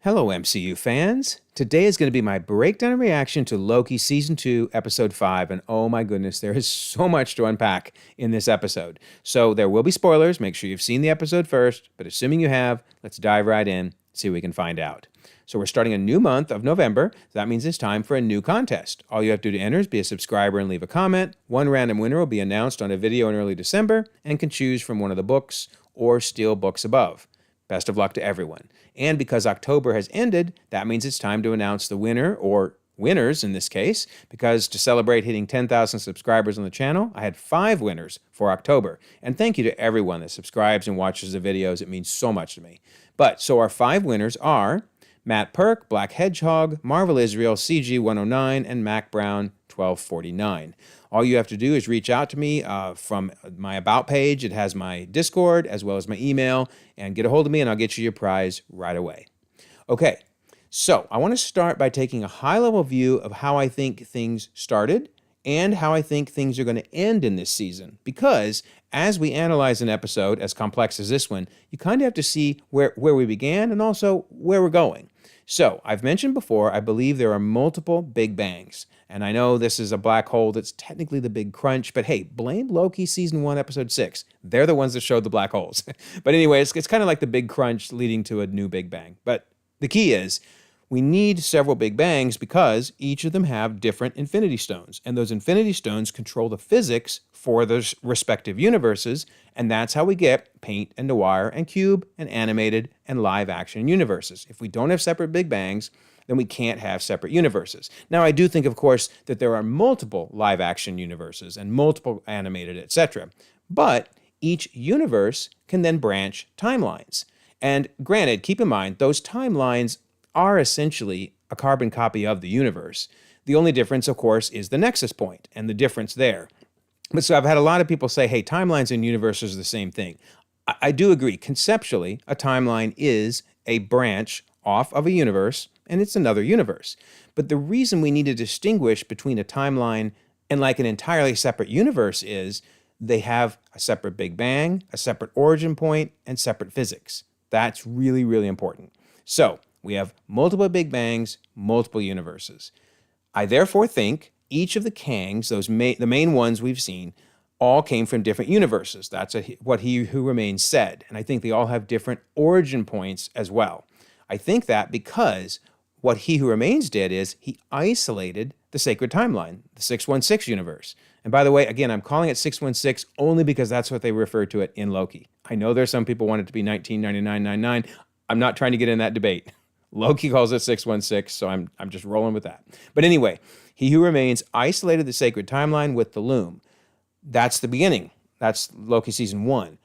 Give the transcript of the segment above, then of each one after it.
Hello, MCU fans. Today is going to be my breakdown and reaction to Loki Season 2, Episode 5, and oh my goodness, there is so much to unpack in this episode. So there will be spoilers, make sure you've seen the episode first, but assuming you have, let's dive right in, see what we can find out. So we're starting a new month of November, so that means it's time for a new contest. All you have to do to enter is be a subscriber and leave a comment. One random winner will be announced on a video in early December and can choose from one of the books or steel books above. Best of luck to everyone. And because October has ended, that means it's time to announce the winner, or winners in this case, because to celebrate hitting 10,000 subscribers on the channel, I had 5 winners for October. And thank you to everyone that subscribes and watches the videos. It means so much to me. So our 5 winners are Matt Perk, Black Hedgehog, Marvel Israel, CG109, and Mac Brown 1249. All you have to do is reach out to me from my About page. It has my Discord as well as my email, and get a hold of me and I'll get you your prize right away. Okay, so I want to start by taking a high-level view of how I think things started and how I think things are going to end in this season. Because as we analyze an episode as complex as this one, you kind of have to see where we began and also where we're going. So I've mentioned before, I believe there are multiple Big Bangs. And I know this is a black hole that's technically the Big Crunch, but hey, blame Loki Season 1, Episode 6. They're the ones that showed the black holes. But anyway, it's kind of like the Big Crunch leading to a new Big Bang. But the key is, we need several Big Bangs because each of them have different Infinity Stones. And those Infinity Stones control the physics for those respective universes. And that's how we get Paint and Noir and Cube and animated and live action universes. If we don't have separate Big Bangs, then we can't have separate universes. Now, I do think, of course, that there are multiple live action universes and multiple animated, etc. But each universe can then branch timelines. And granted, keep in mind, those timelines are essentially a carbon copy of the universe. The only difference, of course, is the nexus point and the difference there. But so I've had a lot of people say, hey, timelines and universes are the same thing. I do agree. Conceptually, a timeline is a branch off of a universe, and it's another universe. But the reason we need to distinguish between a timeline and like an entirely separate universe is they have a separate Big Bang, a separate origin point, and separate physics. That's really, really important. So we have multiple Big Bangs, multiple universes. I therefore think each of the Kangs, the main ones we've seen, all came from different universes. That's what He Who Remains said. And I think they all have different origin points as well. I think that because what He Who Remains did is he isolated the sacred timeline, the 616 universe. And by the way, again, I'm calling it 616 only because that's what they refer to it in Loki. I know there's some people want it to be 1999-99. I'm not trying to get in that debate. Loki calls it 616, so I'm just rolling with that. But anyway, He Who Remains isolated the sacred timeline with the loom. That's the beginning. That's Loki Season 1.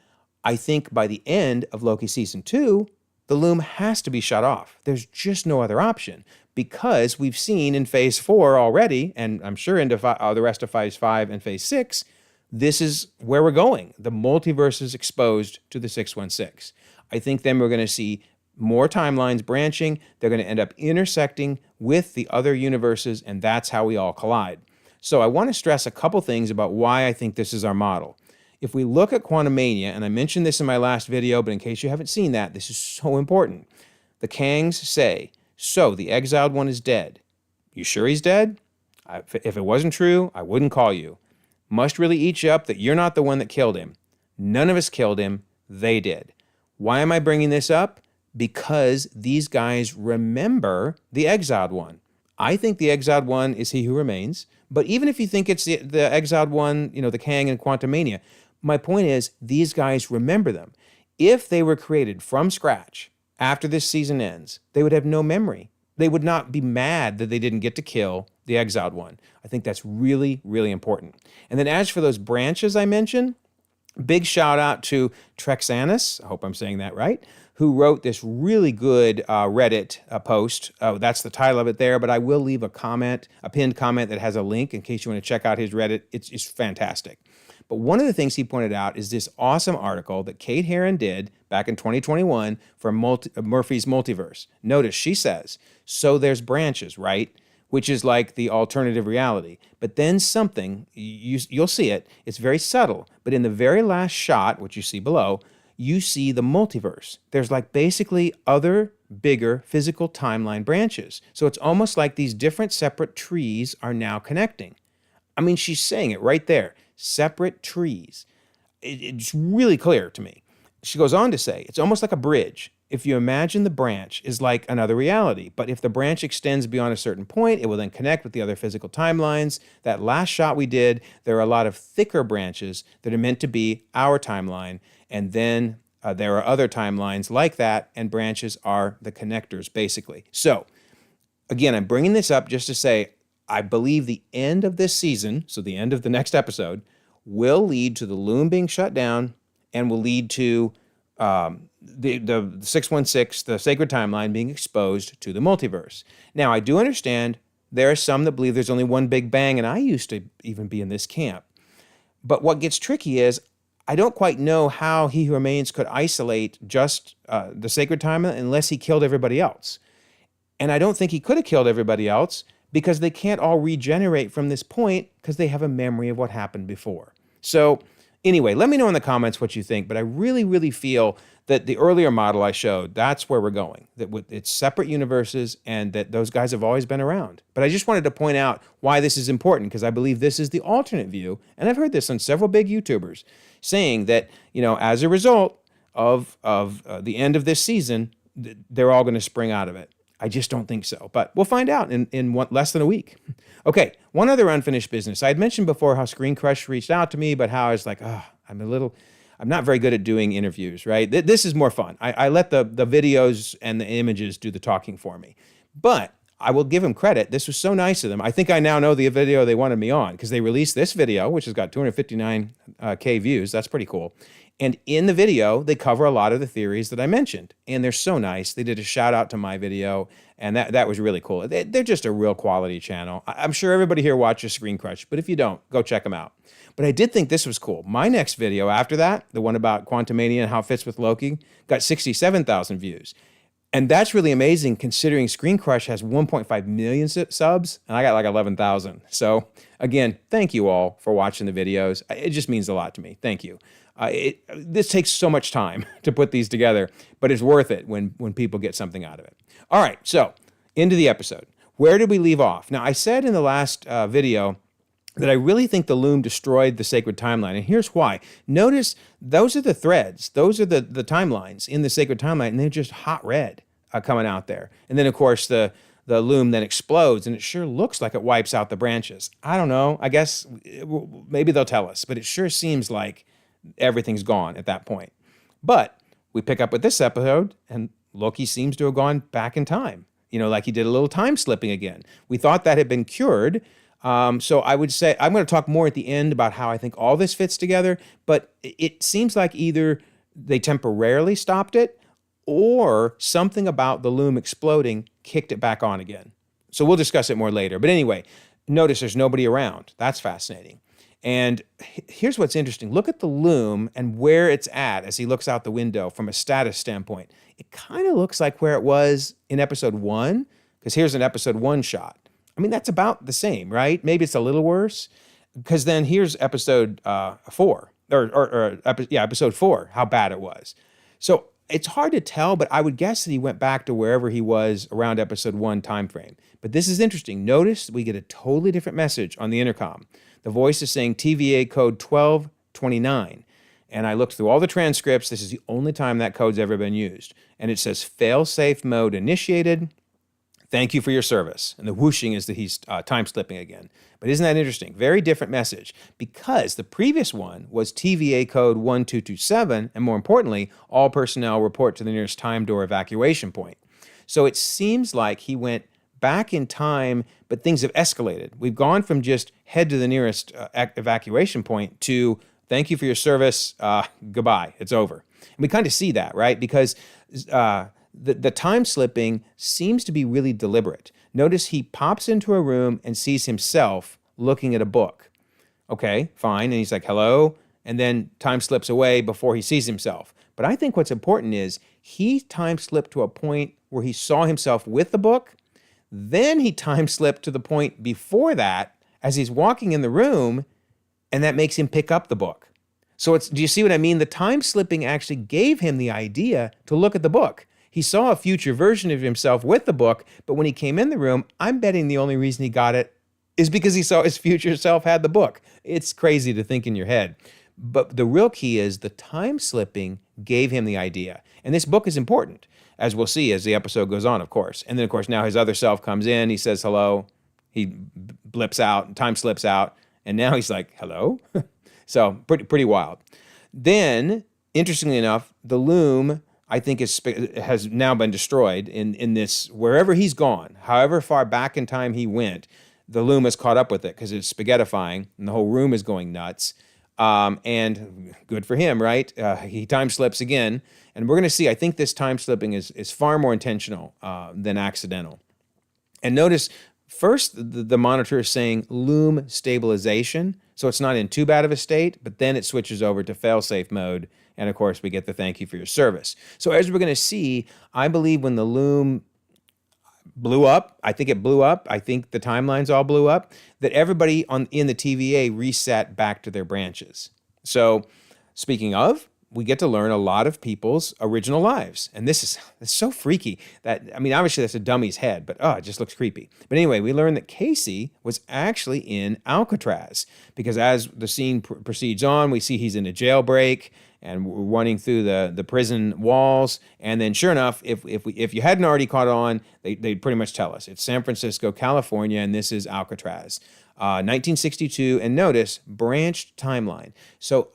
I think by the end of Loki Season 2, the loom has to be shut off. There's just no other option because we've seen in Phase 4 already, and I'm sure into the rest of Phase 5 and Phase 6, this is where we're going. The multiverse is exposed to the 616. I think then we're going to see more timelines branching. They're going to end up intersecting with the other universes, and that's how we all collide. So I want to stress a couple things about why I think this is our model. If we look at Quantumania, and I mentioned this in my last video, but in case you haven't seen that, this is so important. The Kangs say, so the exiled one is dead. You sure he's dead? If it wasn't true, I wouldn't call you. Must really eat you up that you're not the one that killed him. None of us killed him. They did. Why am I bringing this up? Because these guys remember the exiled one. I think the exiled one is He Who Remains. But even if you think it's the exiled one, the Kang in Quantumania, my point is these guys remember them. If they were created from scratch after this season ends, they would have no memory. They would not be mad that they didn't get to kill the exiled one. I think that's really, really important. And then as for those branches I mentioned, big shout out to Trexanus, I hope I'm saying that right, who wrote this really good Reddit post. That's the title of it there, but I will leave a pinned comment that has a link in case you want to check out his Reddit. It's fantastic. But one of the things he pointed out is this awesome article that Kate Herron did back in 2021 for Murphy's Multiverse. Notice she says, so there's branches, right? Which is like the alternative reality. But then something, you'll see it, it's very subtle, but in the very last shot, which you see below, you see the multiverse. There's like basically other bigger physical timeline branches. So it's almost like these different separate trees are now connecting. I mean, she's saying it right there, separate trees. It's really clear to me. She goes on to say, it's almost like a bridge. If you imagine the branch is like another reality, but if the branch extends beyond a certain point, it will then connect with the other physical timelines. That last shot we did, there are a lot of thicker branches that are meant to be our timeline, and then there are other timelines like that, and branches are the connectors, basically. So, again, I'm bringing this up just to say, I believe the end of this season, so the end of the next episode, will lead to the loom being shut down and will lead to the 616, the sacred timeline, being exposed to the multiverse. Now, I do understand there are some that believe there's only one big bang, and I used to even be in this camp. But what gets tricky is I don't quite know how He Who Remains could isolate just the sacred timeline unless he killed everybody else. And I don't think he could have killed everybody else because they can't all regenerate from this point because they have a memory of what happened before. So anyway, let me know in the comments what you think, but I really, really feel that the earlier model I showed, that's where we're going, that it's separate universes and that those guys have always been around. But I just wanted to point out why this is important because I believe this is the alternate view, and I've heard this on several big YouTubers saying that, as a result of the end of this season, they're all going to spring out of it. I just don't think so, but we'll find out in less than a week. Okay, one other unfinished business. I had mentioned before how Screen Crush reached out to me, but how I was like, I'm not very good at doing interviews, right? This is more fun. I let the videos and the images do the talking for me. But I will give them credit. This was so nice of them. I think I now know the video they wanted me on because they released this video, which has got 259K views. That's pretty cool. And in the video, they cover a lot of the theories that I mentioned. And they're so nice. They did a shout out to my video, and that was really cool. They're just a real quality channel. I'm sure everybody here watches Screen Crush, but if you don't, go check them out. But I did think this was cool. My next video after that, the one about Quantumania and how it fits with Loki, got 67,000 views. And that's really amazing considering Screen Crush has 1.5 million subs, and I got like 11,000. So again, thank you all for watching the videos. It just means a lot to me. Thank you. This takes so much time to put these together, but it's worth it when people get something out of it. All right, so into the episode. Where did we leave off? Now, I said in the last video that I really think the loom destroyed the sacred timeline, and here's why. Notice those are the threads. Those are the timelines in the sacred timeline, and they're just hot red coming out there. And then, of course, the loom then explodes, and it sure looks like it wipes out the branches. I don't know. I guess maybe they'll tell us, but it sure seems like everything's gone at that point. But we pick up with this episode, and Loki seems to have gone back in time, like he did a little time slipping again. We thought that had been cured. So I would say, I'm going to talk more at the end about how I think all this fits together, but it seems like either they temporarily stopped it or something about the loom exploding kicked it back on again. So we'll discuss it more later. But anyway, notice there's nobody around. That's fascinating. And here's what's interesting. Look at the loom and where it's at as he looks out the window from a status standpoint. It kind of looks like where it was in episode 1, because here's an episode 1 shot. I mean, that's about the same, right? Maybe it's a little worse, because then here's episode 4, episode 4, how bad it was. So it's hard to tell, but I would guess that he went back to wherever he was around episode 1 time frame. But this is interesting. Notice we get a totally different message on the intercom. The voice is saying TVA code 1229. And I looked through all the transcripts. This is the only time that code's ever been used. And it says fail-safe mode initiated. Thank you for your service. And the whooshing is that he's time slipping again. But isn't that interesting? Very different message, because the previous one was TVA code 1227, and more importantly, all personnel report to the nearest time door evacuation point. So it seems like he went back in time, but things have escalated. We've gone from just head to the nearest evacuation point to thank you for your service, goodbye, it's over. And we kind of see that, right? Because the time slipping seems to be really deliberate. Notice he pops into a room and sees himself looking at a book. Okay, fine. And he's like, hello. And then time slips away before he sees himself. But I think what's important is he time slipped to a point where he saw himself with the book. Then he time slipped to the point before that as he's walking in the room, and that makes him pick up the book. So do you see what I mean? The time slipping actually gave him the idea to look at the book. He saw a future version of himself with the book, but when he came in the room, I'm betting the only reason he got it is because he saw his future self had the book. It's crazy to think in your head. But the real key is the time slipping gave him the idea. And this book is important, as we'll see as the episode goes on, of course. And then, of course, now his other self comes in. He says hello. He blips out, time slips out. And now he's like, hello? So pretty wild. Then, interestingly enough, the loom, I think, has now been destroyed in this, wherever he's gone, however far back in time he went, the loom has caught up with it because it's spaghettifying and the whole room is going nuts. And good for him, right? He time slips again. And we're going to see, I think this time slipping is far more intentional than accidental. And notice, first, the monitor is saying loom stabilization. So it's not in too bad of a state, but then it switches over to fail-safe mode. And of course, we get the thank you for your service. So as we're going to see, I believe when the loom blew up, I think it blew up, I think the timelines all blew up, that everybody in the TVA reset back to their branches. So speaking of, we get to learn a lot of people's original lives. And it's so freaky that, I mean, obviously that's a dummy's head, but it just looks creepy. But anyway, we learn that Casey was actually in Alcatraz because as the scene proceeds on, we see he's in a jailbreak and we're running through the prison walls. And then sure enough, if you hadn't already caught on, they'd pretty much tell us. It's San Francisco, California, and this is Alcatraz. 1962, and notice, branched timeline. So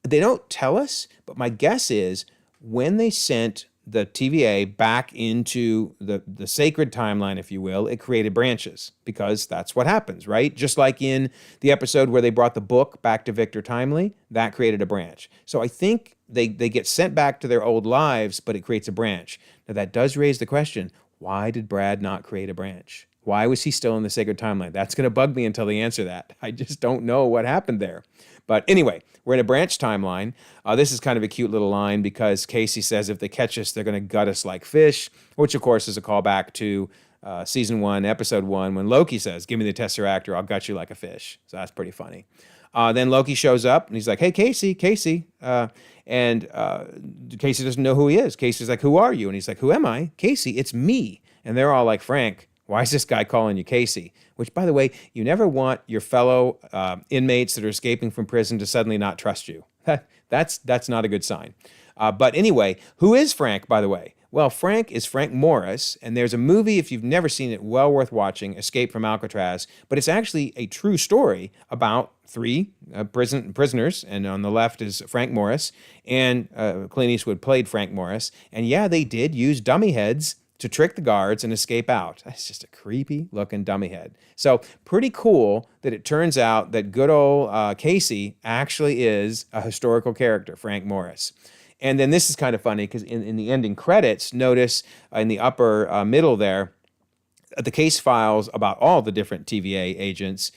they don't tell us, but my guess is when they sent the TVA back into the sacred timeline, if you will, it created branches because that's what happens, right? Just like in the episode where they brought the book back to Victor Timely, that created a branch. So I think they get sent back to their old lives, but it creates a branch. Now that does raise the question, why did Brad not create a branch? Why was he still in the sacred timeline? That's going to bug me until they answer that. I just don't know what happened there. But anyway, we're in a branch timeline. This is kind of a cute little line because Casey says if they catch us, they're going to gut us like fish, which of course is a callback to season 1, episode 1, when Loki says, give me the Tesseract or I'll gut you like a fish. So that's pretty funny. Then Loki shows up and he's like, hey, Casey. And Casey doesn't know who he is. Casey's like, who are you? And he's like, who am I? Casey, it's me. And they're all like, Frank, why is this guy calling you Casey? Which, by the way, you never want your fellow inmates that are escaping from prison to suddenly not trust you. That's not a good sign. But anyway, who is Frank, by the way? Well, Frank is Frank Morris, and there's a movie, if you've never seen it, well worth watching, Escape from Alcatraz, but it's actually a true story about 3 prisoners, and on the left is Frank Morris, and Clint Eastwood played Frank Morris, and yeah, they did use dummy heads to trick the guards and escape out. That's just a creepy looking dummy head. So pretty cool that it turns out that good old Casey actually is a historical character, Frank Morris. And then this is kind of funny because in the ending credits, notice in the upper middle there, the case files about all the different TVA agents,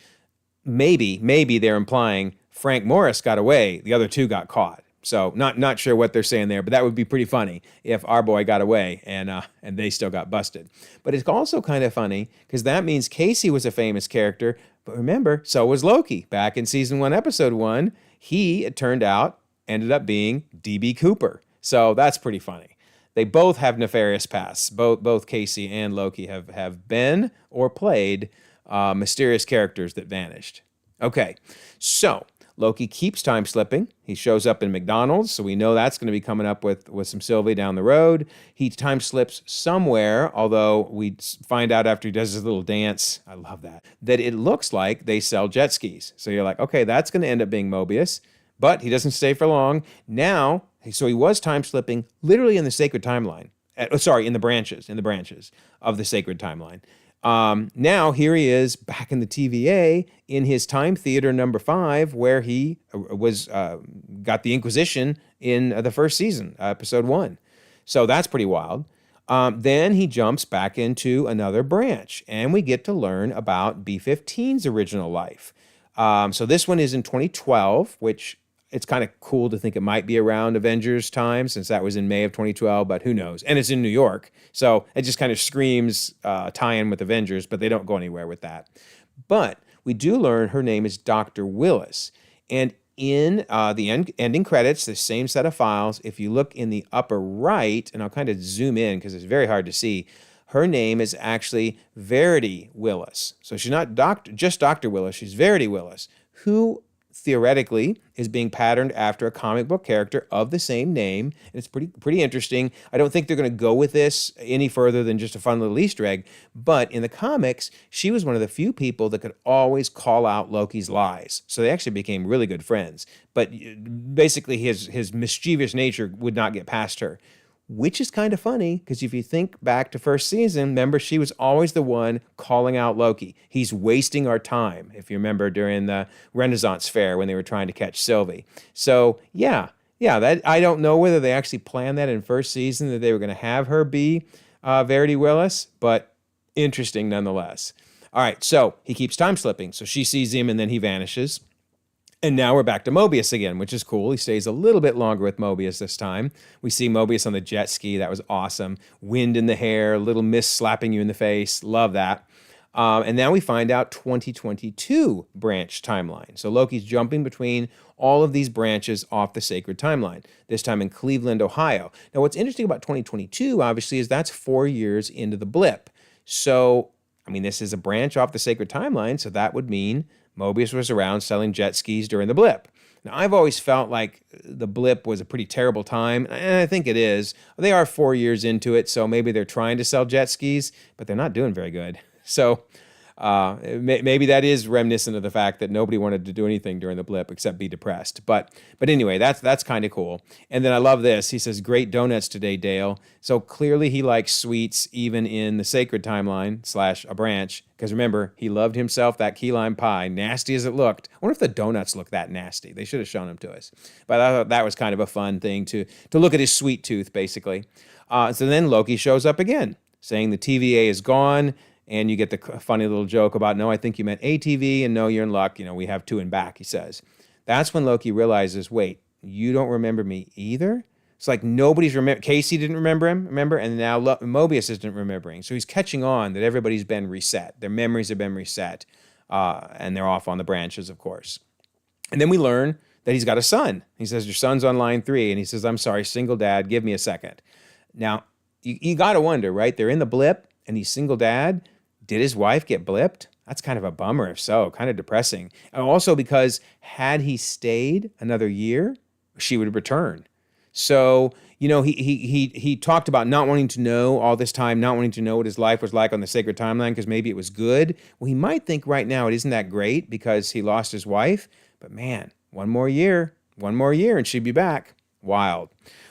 maybe they're implying Frank Morris got away, the other 2 got caught. So not sure what they're saying there, but that would be pretty funny if our boy got away and they still got busted. But it's also kind of funny because that means Casey was a famous character, but remember, so was Loki. Back in season 1, episode 1, he, it turned out, ended up being D.B. Cooper. So that's pretty funny. They both have nefarious pasts. Both Casey and Loki have been or played mysterious characters that vanished. Okay, so Loki keeps time slipping. He shows up in McDonald's, so we know that's going to be coming up with some Sylvie down the road. He time slips somewhere, although we find out after he does his little dance, I love that it looks like they sell jet skis. So you're like, okay, that's going to end up being Mobius, but he doesn't stay for long. Now, so he was time slipping literally in the sacred timeline. In the branches of the sacred timeline. Now here he is back in the TVA in his time theater number 5, where he was got the Inquisition in the first season, episode 1. So that's pretty wild. Then he jumps back into another branch, and we get to learn about B-15's original life. So this one is in 2012, which it's kind of cool to think it might be around Avengers time, since that was in May of 2012, but who knows? And it's in New York, so it just kind of screams tie-in with Avengers, but they don't go anywhere with that. But we do learn her name is Dr. Willis, and in the ending credits, the same set of files, if you look in the upper right, and I'll kind of zoom in because it's very hard to see, her name is actually Verity Willis. So she's not just Dr. Willis, she's Verity Willis, who theoretically is being patterned after a comic book character of the same name. And it's pretty interesting. I don't think they're going to go with this any further than just a fun little Easter egg. But in the comics, she was one of the few people that could always call out Loki's lies. So they actually became really good friends. But basically, his mischievous nature would not get past her. Which is kind of funny, because if you think back to first season, remember, she was always the one calling out Loki. He's wasting our time, if you remember during the Renaissance Fair when they were trying to catch Sylvie. So, yeah, that I don't know whether they actually planned that in first season, that they were going to have her be Verity Willis, but interesting nonetheless. All right, so he keeps time slipping. So she sees him, and then he vanishes. And now we're back to Mobius again, which is cool. He stays a little bit longer with Mobius this time. We see Mobius on the jet ski. That was awesome. Wind in the hair, a little mist slapping you in the face. Love that. And now we find out 2022 branch timeline. So Loki's jumping between all of these branches off the sacred timeline, this time in Cleveland, Ohio. Now, what's interesting about 2022, obviously, is that's 4 years into the blip. So, I mean, this is a branch off the sacred timeline, so that would mean Mobius was around selling jet skis during the blip. Now, I've always felt like the blip was a pretty terrible time, and I think it is. They are 4 years into it, so maybe they're trying to sell jet skis, but they're not doing very good. So maybe that is reminiscent of the fact that nobody wanted to do anything during the blip except be depressed. But anyway, that's kind of cool. And then I love this. He says, "Great donuts today, Dale." So clearly he likes sweets even in the sacred timeline / a branch. Because remember, he loved himself that key lime pie, nasty as it looked. I wonder if the donuts look that nasty. They should have shown them to us. But I thought that was kind of a fun thing to look at his sweet tooth, basically. So then Loki shows up again, saying the TVA is gone. And you get the funny little joke about, no, I think you meant ATV, and no, you're in luck. You know, we have two in back, he says. That's when Loki realizes, wait, you don't remember me either? It's like nobody's Casey didn't remember him, remember? And now Mobius isn't remembering. So he's catching on that everybody's been reset. Their memories have been reset. And they're off on the branches, of course. And then we learn that he's got a son. He says, your son's on line 3. And he says, I'm sorry, single dad, give me a second. Now, you got to wonder, right? They're in the blip, and he's single dad. Did his wife get blipped? That's kind of a bummer if so, kind of depressing. And also because had he stayed another year, she would return. So, you know, he talked about not wanting to know all this time, not wanting to know what his life was like on the sacred timeline because maybe it was good. Well, he might think right now it isn't that great because he lost his wife. But man, one more year, and she'd be back. Wild.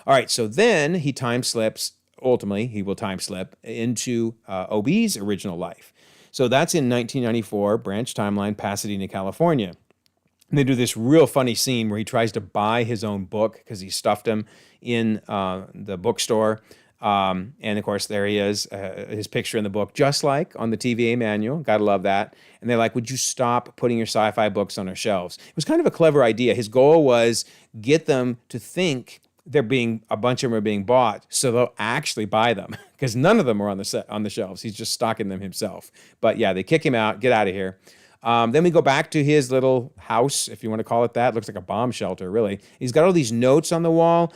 All right, so then he time slips. Ultimately, he will time slip into OB's original life. So that's in 1994, branch timeline, Pasadena, California. And they do this real funny scene where he tries to buy his own book because he stuffed him in the bookstore. And of course, there he is, his picture in the book, just like on the TVA manual. Gotta love that. And they're like, would you stop putting your sci-fi books on our shelves? It was kind of a clever idea. His goal was get them to think a bunch of them are being bought, so they'll actually buy them because none of them are on the shelves. He's just stocking them himself. But yeah, they kick him out, get out of here. Then we go back to his little house, if you want to call it that. It looks like a bomb shelter, really. He's got all these notes on the wall.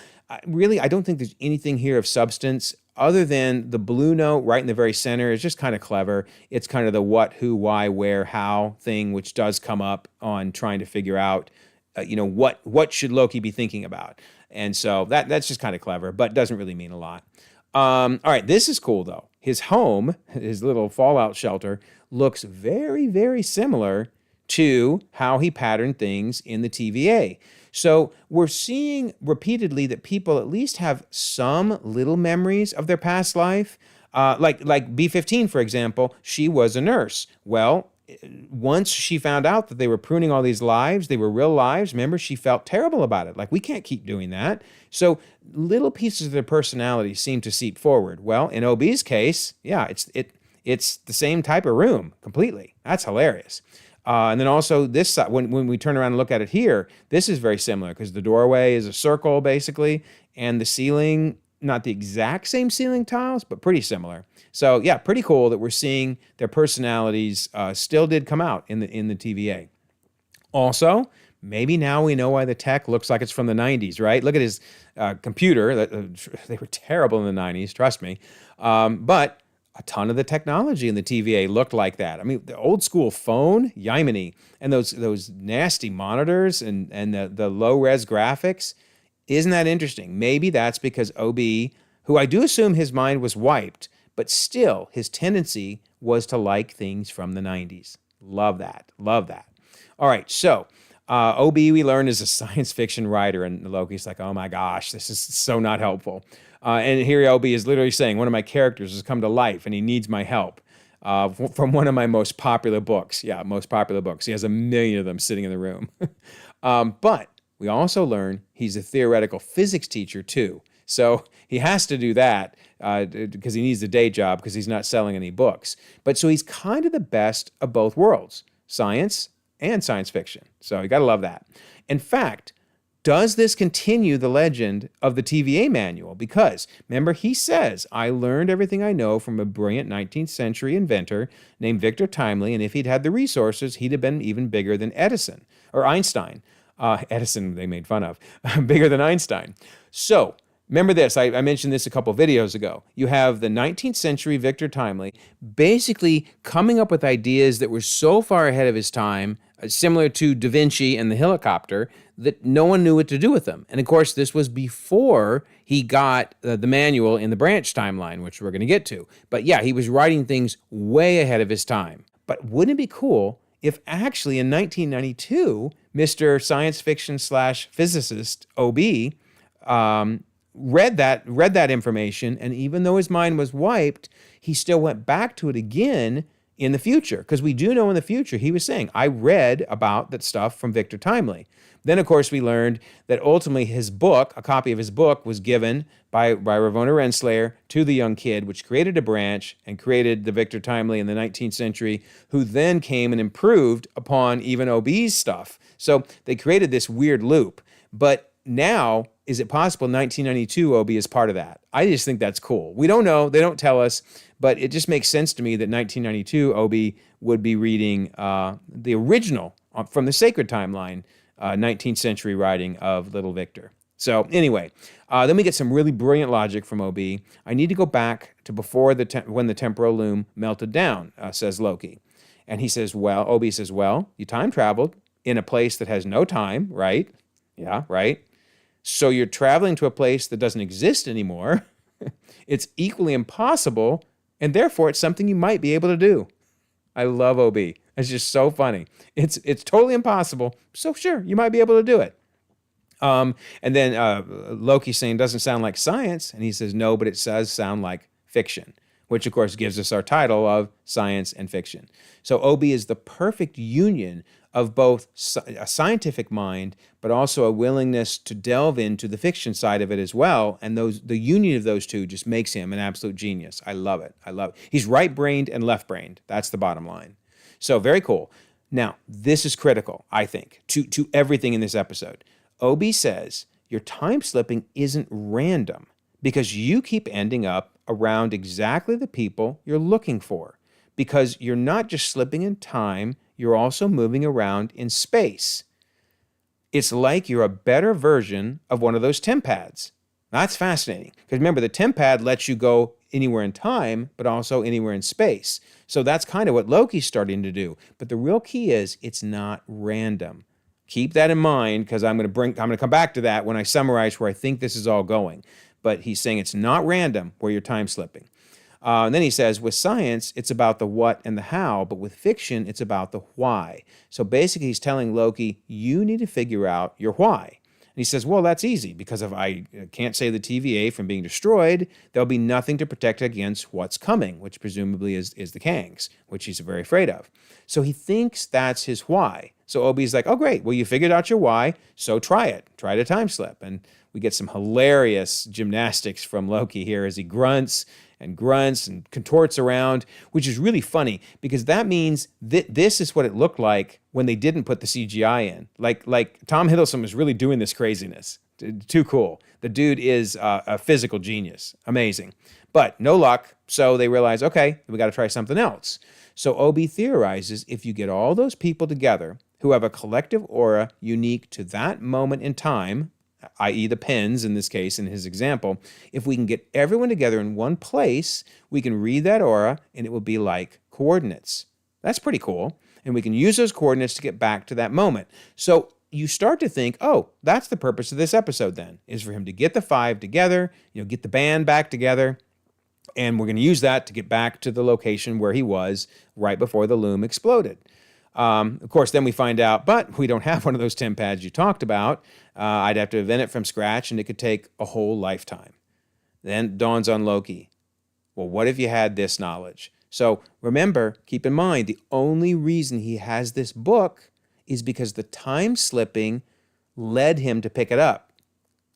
Really, I don't think there's anything here of substance other than the blue note right in the very center is just kind of clever. It's kind of the what, who, why, where, how thing, which does come up on trying to figure out, what should Loki be thinking about. And so that's just kind of clever, but doesn't really mean a lot. All right, this is cool, though. His home, his little fallout shelter, looks very, very similar to how he patterned things in the TVA. So we're seeing repeatedly that people at least have some little memories of their past life. Like B-15, for example, she was a nurse. Well, once she found out that they were pruning all these lives, they were real lives, remember, she felt terrible about it. Like, we can't keep doing that. So little pieces of their personality seem to seep forward. Well, in OB's case, yeah, it's the same type of room completely. That's hilarious. And then also this side, when we turn around and look at it here, this is very similar because the doorway is a circle, basically, and the ceiling, not the exact same ceiling tiles, but pretty similar. So yeah, pretty cool that we're seeing their personalities still did come out in the TVA. Also, maybe now we know why the tech looks like it's from the 90s, right? Look at his computer. They were terrible in the 90s, trust me. But a ton of the technology in the TVA looked like that. I mean, the old school phone, yiminy, and those nasty monitors and the low res graphics. Isn't that interesting? Maybe that's because OB, who I do assume his mind was wiped, but still his tendency was to like things from the 90s. Love that. Love that. All right, so OB, we learned, is a science fiction writer, and Loki's like, oh my gosh, this is so not helpful. And here OB is literally saying, one of my characters has come to life, and he needs my help. From one of my most popular books. Yeah, most popular books. He has 1 million of them sitting in the room. But we also learn he's a theoretical physics teacher, too. So he has to do that because he needs a day job because he's not selling any books. But so he's kind of the best of both worlds, science and science fiction. So you got to love that. In fact, does this continue the legend of the TVA manual? Because remember, he says, I learned everything I know from a brilliant 19th century inventor named Victor Timely, and if he'd had the resources, he'd have been even bigger than Edison or Einstein. Edison, they made fun of, bigger than Einstein. So remember this, I mentioned this a couple videos ago. You have the 19th century Victor Timely basically coming up with ideas that were so far ahead of his time, similar to Da Vinci and the helicopter, that no one knew what to do with them. And of course, this was before he got the manual in the branch timeline, which we're going to get to. But yeah, he was writing things way ahead of his time. But wouldn't it be cool if actually in 1992, Mr. Science Fiction / physicist OB read that information, and even though his mind was wiped, he still went back to it again in the future, because we do know in the future, he was saying, I read about that stuff from Victor Timely. Then, of course, we learned that ultimately his book, a copy of his book, was given by Ravonna Renslayer to the young kid, which created a branch and created the Victor Timely in the 19th century, who then came and improved upon even OB's stuff. So they created this weird loop. But now, is it possible 1992 OB is part of that? I just think that's cool. We don't know. They don't tell us. But it just makes sense to me that 1992 OB would be reading the original from the sacred timeline, 19th century writing of Little Victor. So anyway, then we get some really brilliant logic from OB. I need to go back to before when the temporal loom melted down, says Loki. And he says, well, OB says, well, you time traveled in a place that has no time, right? Yeah, right. So you're traveling to a place that doesn't exist anymore. It's equally impossible, and therefore it's something you might be able to do. I love OB. It's just so funny. It's totally impossible. So sure, you might be able to do it. And then Loki saying, doesn't sound like science. And he says, no, but it does sound like fiction, which of course gives us our title of science and fiction. So OB is the perfect union of both a scientific mind, but also a willingness to delve into the fiction side of it as well. And the union of those two just makes him an absolute genius. I love it. I love it. He's right-brained and left-brained. That's the bottom line. So very cool. Now, this is critical, I think, to everything in this episode. OB says your time slipping isn't random because you keep ending up around exactly the people you're looking for, because you're not just slipping in time, you're also moving around in space. It's like you're a better version of one of those TemPads. That's fascinating, because remember, the TemPad lets you go anywhere in time, but also anywhere in space. So that's kind of what Loki's starting to do. But the real key is it's not random. Keep that in mind, because I'm going to come back to that when I summarize where I think this is all going. But he's saying it's not random where you're time slipping. And then he says, with science, it's about the what and the how, but with fiction, it's about the why. So basically, he's telling Loki, you need to figure out your why. And he says, well, that's easy, because if I can't save the TVA from being destroyed, there'll be nothing to protect against what's coming, which presumably is the Kangs, which he's very afraid of. So he thinks that's his why. So Obi's like, oh, great. Well, you figured out your why, so try it. Try to time slip. And we get some hilarious gymnastics from Loki here as he grunts and contorts around, which is really funny because that means this is what it looked like when they didn't put the CGI in. Like Tom Hiddleston was really doing this craziness. Too cool. The dude is a physical genius. Amazing. But no luck, so they realize, okay, we got to try something else. So Obi theorizes if you get all those people together who have a collective aura unique to that moment in time, i.e. the pens in this case, in his example, if we can get everyone together in one place, we can read that aura and it will be like coordinates. That's pretty cool. And we can use those coordinates to get back to that moment. So you start to think, oh, that's the purpose of this episode then, is for him to get the five together, get the band back together, and we're going to use that to get back to the location where he was right before the loom exploded. Of course, then we find out, but we don't have one of those TemPads you talked about. I'd have to invent it from scratch, and it could take a whole lifetime. Then it dawns on Loki. Well, what if you had this knowledge? So remember, keep in mind, the only reason he has this book is because the time slipping led him to pick it up.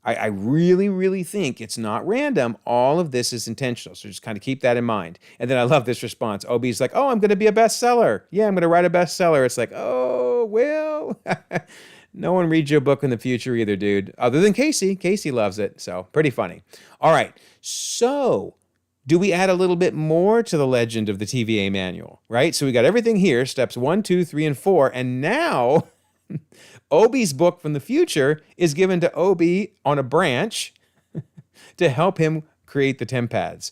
I really, really think it's not random. All of this is intentional. So just kind of keep that in mind. And then I love this response. Obi's like, oh, I'm going to be a bestseller. Yeah, I'm going to write a bestseller. It's like, oh, well, no one reads your book in the future either, dude. Other than Casey. Casey loves it. So pretty funny. All right. So do we add a little bit more to the legend of the TVA manual, right? So we got everything here, steps 1, 2, 3, and 4. And now Obi's book from the future is given to Obi on a branch to help him create the TemPads.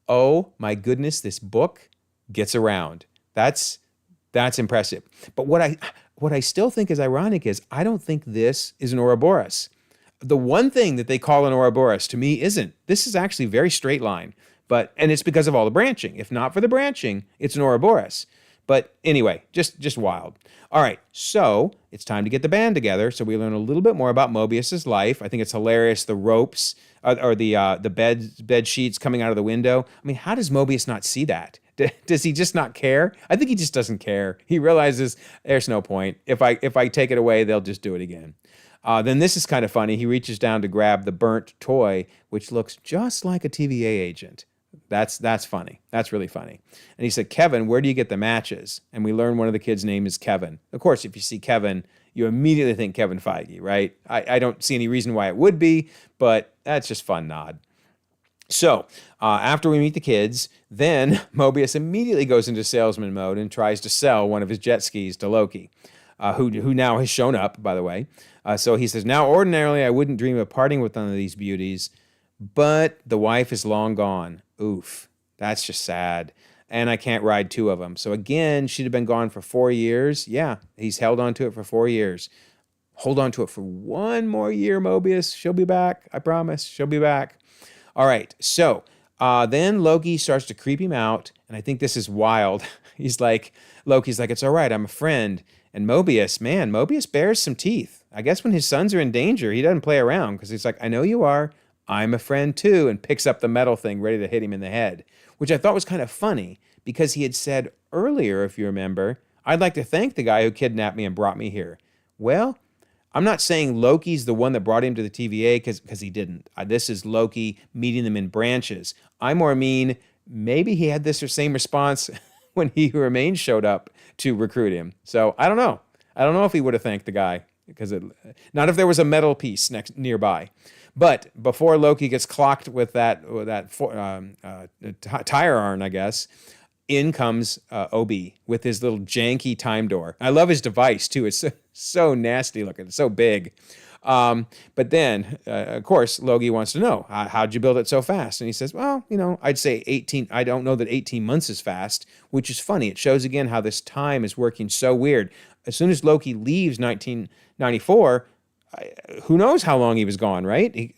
Oh my goodness, this book gets around. That's impressive. But what I still think is ironic is I don't think this is an Ouroboros. The one thing that they call an Ouroboros to me isn't. This is actually very straight line. And it's because of all the branching. If not for the branching, it's an Ouroboros. But anyway, just wild. All right, so it's time to get the band together. So we learn a little bit more about Mobius's life. I think it's hilarious, the ropes or the bed sheets coming out of the window. I mean, how does Mobius not see that? Does he just not care? I think he just doesn't care. He realizes there's no point. If I take it away, they'll just do it again. Then this is kind of funny. He reaches down to grab the burnt toy, which looks just like a TVA agent. That's funny. That's really funny. And he said, Kevin, where do you get the matches? And we learn one of the kids' name is Kevin. Of course, if you see Kevin, you immediately think Kevin Feige, right? I don't see any reason why it would be, but that's just fun nod. So after we meet the kids, then Mobius immediately goes into salesman mode and tries to sell one of his jet skis to Loki, who now has shown up, by the way. So he says, now ordinarily I wouldn't dream of parting with one of these beauties, but the wife is long gone. Oof, that's just sad. And I can't ride two of them. So again, she'd have been gone for 4 years. Yeah, he's held on to it for 4 years. Hold on to it for 1 more year, Mobius. She'll be back. I promise. She'll be back. All right, so then Loki starts to creep him out. And I think this is wild. Loki's like, it's all right, I'm a friend. And Mobius bears some teeth. I guess when his sons are in danger, he doesn't play around because he's like, I know you are. I'm a friend too, and picks up the metal thing ready to hit him in the head, which I thought was kind of funny because he had said earlier, if you remember, I'd like to thank the guy who kidnapped me and brought me here. Well, I'm not saying Loki's the one that brought him to the TVA because he didn't. This is Loki meeting them in branches. I more mean maybe he had this same response when He Who Remains showed up to recruit him. So I don't know. I don't know if he would have thanked the guy not if there was a metal piece nearby. But before Loki gets clocked with that tire iron, I guess, in comes Obi with his little janky time door. I love his device, too. It's so nasty looking. It's so big. But then, of course, Loki wants to know, how'd you build it so fast? And he says, well, I'd say 18. I don't know that 18 months is fast, which is funny. It shows again how this time is working so weird. As soon as Loki leaves 1994, who knows how long he was gone, right?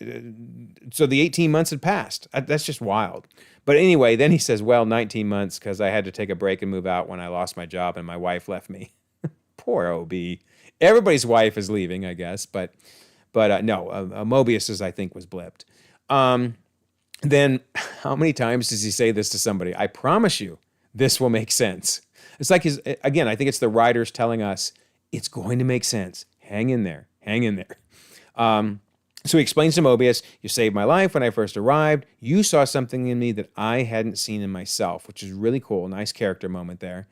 So the 18 months had passed. That's just wild. But anyway, then he says, well, 19 months because I had to take a break and move out when I lost my job and my wife left me. Poor OB. Everybody's wife is leaving, I guess. But no, Mobius's, I think, was blipped. Then how many times does he say this to somebody? I promise you, this will make sense. It's like again, I think it's the writers telling us it's going to make sense. Hang in there. Hang in there. So he explains to Mobius, you saved my life when I first arrived. You saw something in me that I hadn't seen in myself, which is really cool. Nice character moment there.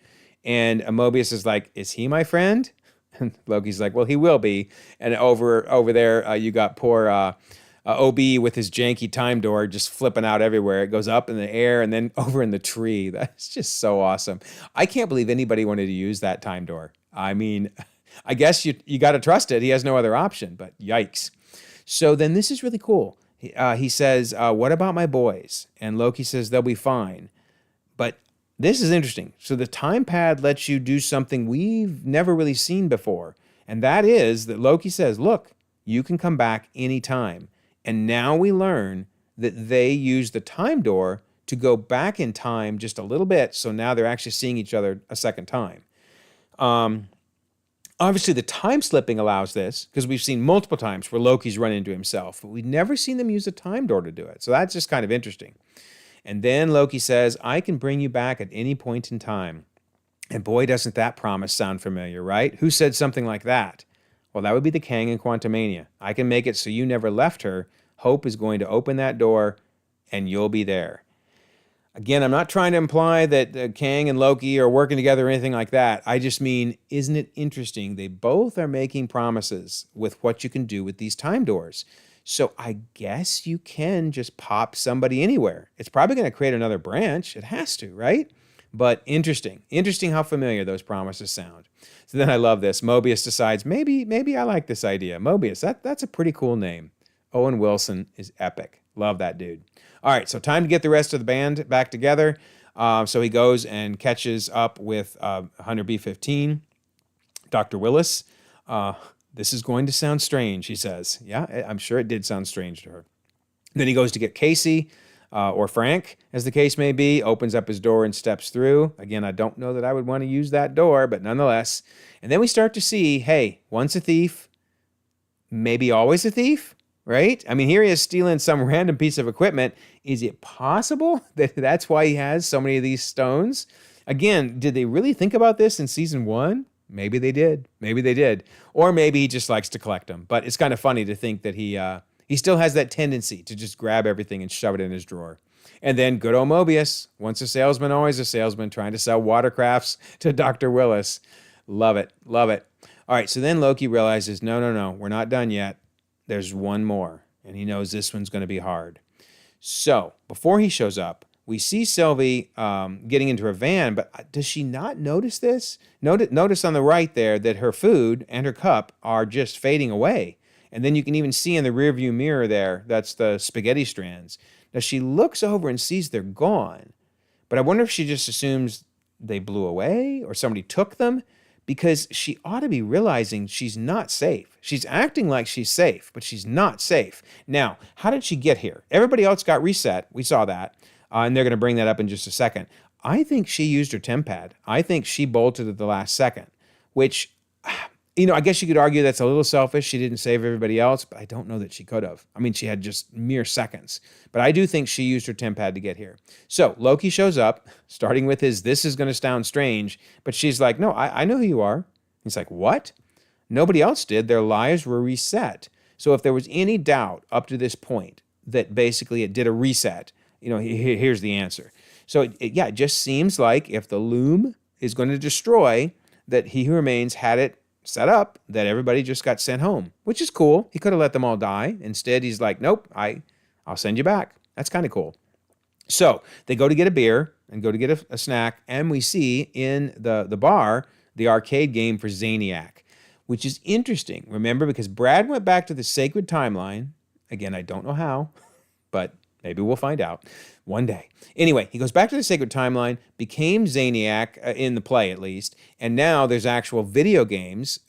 And Mobius is like, is he my friend? And Loki's like, well, he will be. And over there, you got poor OB with his janky time door just flipping out everywhere. It goes up in the air and then over in the tree. That's just so awesome. I can't believe anybody wanted to use that time door. I mean, I guess you got to trust it. He has no other option, but yikes. So then this is really cool. He says, what about my boys? And Loki says, they'll be fine. But this is interesting. So the TemPad lets you do something we've never really seen before. And that is that Loki says, look, you can come back anytime. And now we learn that they use the time door to go back in time just a little bit. So now they're actually seeing each other a second time. Obviously, the time slipping allows this because we've seen multiple times where Loki's run into himself, but we've never seen them use a time door to do it. So that's just kind of interesting. And then Loki says, I can bring you back at any point in time. And boy, doesn't that promise sound familiar, right? Who said something like that? Well, that would be the Kang in Quantumania. I can make it so you never left her. Hope is going to open that door and you'll be there. Again, I'm not trying to imply that Kang and Loki are working together or anything like that. I just mean, isn't it interesting? They both are making promises with what you can do with these time doors. So I guess you can just pop somebody anywhere. It's probably going to create another branch. It has to, right? But interesting. Interesting how familiar those promises sound. So then I love this. Mobius decides, maybe I like this idea. Mobius, that's a pretty cool name. Owen Wilson is epic. Love that dude. All right, so time to get the rest of the band back together. So he goes and catches up with Hunter B-15, Dr. Willis. This is going to sound strange, he says. Yeah, I'm sure it did sound strange to her. Then he goes to get Casey, or Frank, as the case may be, opens up his door and steps through. Again, I don't know that I would want to use that door, but nonetheless. And then we start to see, hey, once a thief, maybe always a thief? Right? I mean, here he is stealing some random piece of equipment. Is it possible that that's why he has so many of these stones? Again, did they really think about this in season 1? Maybe they did. Maybe they did. Or maybe he just likes to collect them. But it's kind of funny to think that he still has that tendency to just grab everything and shove it in his drawer. And then good old Mobius, once a salesman, always a salesman, trying to sell watercrafts to Dr. Willis. Love it. Love it. All right, so then Loki realizes, no, we're not done yet. There's one more, and he knows this one's going to be hard. So before he shows up, we see Sylvie getting into her van, but does she not notice this? Notice on the right there that her food and her cup are just fading away. And then you can even see in the rearview mirror there, that's the spaghetti strands. Now she looks over and sees they're gone, but I wonder if she just assumes they blew away or somebody took them, because she ought to be realizing she's not safe. She's acting like she's safe, but she's not safe. Now, how did she get here? Everybody else got reset. We saw that. And they're going to bring that up in just a second. I think she used her TemPad. I think she bolted at the last second, which, I guess you could argue that's a little selfish. She didn't save everybody else, but I don't know that she could have. I mean, she had just mere seconds. But I do think she used her TemPad to get here. So Loki shows up, starting with his, this is going to sound strange, but she's like, no, I know who you are. He's like, what? Nobody else did. Their lives were reset. So if there was any doubt up to this point that basically it did a reset, here's the answer. So it just seems like if the loom is going to destroy, that He Who Remains had it set up that everybody just got sent home, which is cool. He could have let them all die. Instead, he's like, nope, I'll send you back. That's kind of cool. So they go to get a beer and go to get a snack, and we see in the bar the arcade game for Zaniac, which is interesting. Remember, because Brad went back to the sacred timeline. Again, I don't know how, but maybe we'll find out one day. Anyway, he goes back to the sacred timeline, became Zaniac, in the play at least, and now there's actual video games,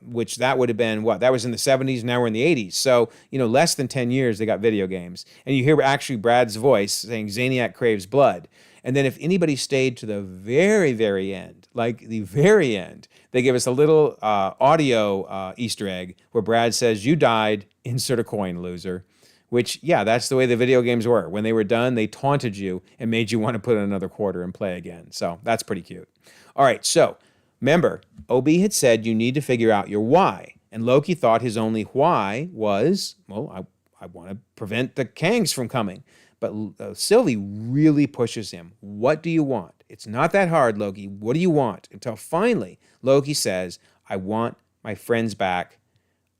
which that would have been, that was in the 70s, now we're in the 80s. So, less than 10 years they got video games. And you hear actually Brad's voice saying, Zaniac craves blood. And then if anybody stayed to the very, very end, like the very end, they give us a little audio Easter egg where Brad says, you died, insert a coin, loser. Which, that's the way the video games were. When they were done, they taunted you and made you want to put in another quarter and play again. So that's pretty cute. All right, so remember, OB had said you need to figure out your why. And Loki thought his only why was, I want to prevent the Kangs from coming. But Sylvie really pushes him. What do you want? It's not that hard, Loki. What do you want? Until finally, Loki says, I want my friends back.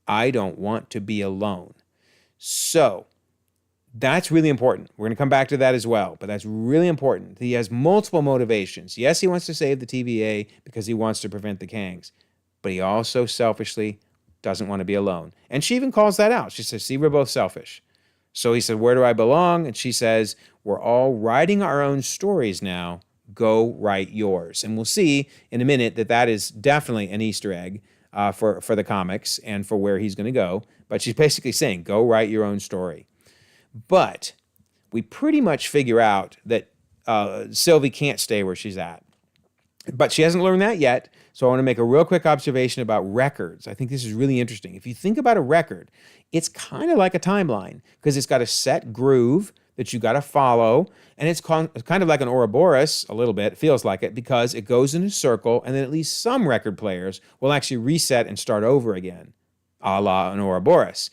I don't want to be alone. So that's really important. We're going to come back to that as well, but that's really important. He has multiple motivations. Yes, he wants to save the TVA because he wants to prevent the Kangs. but he also selfishly doesn't want to be alone. And she even calls that out. She says, see, we're both selfish. So he said, where do I belong? And she says, we're all writing our own stories now. Go write yours. And we'll see in a minute that that is definitely an Easter egg for the comics and for where he's going to go. But she's basically saying, go write your own story. But we pretty much figure out that Sylvie can't stay where she's at. But she hasn't learned that yet. So I want to make a real quick observation about records. I think this is really interesting. If you think about a record, it's kind of like a timeline because it's got a set groove that you got to follow. And it's kind of like an Ouroboros, a little bit, feels like it, because it goes in a circle, and then at least some record players will actually reset and start over again, a la an Ouroboros.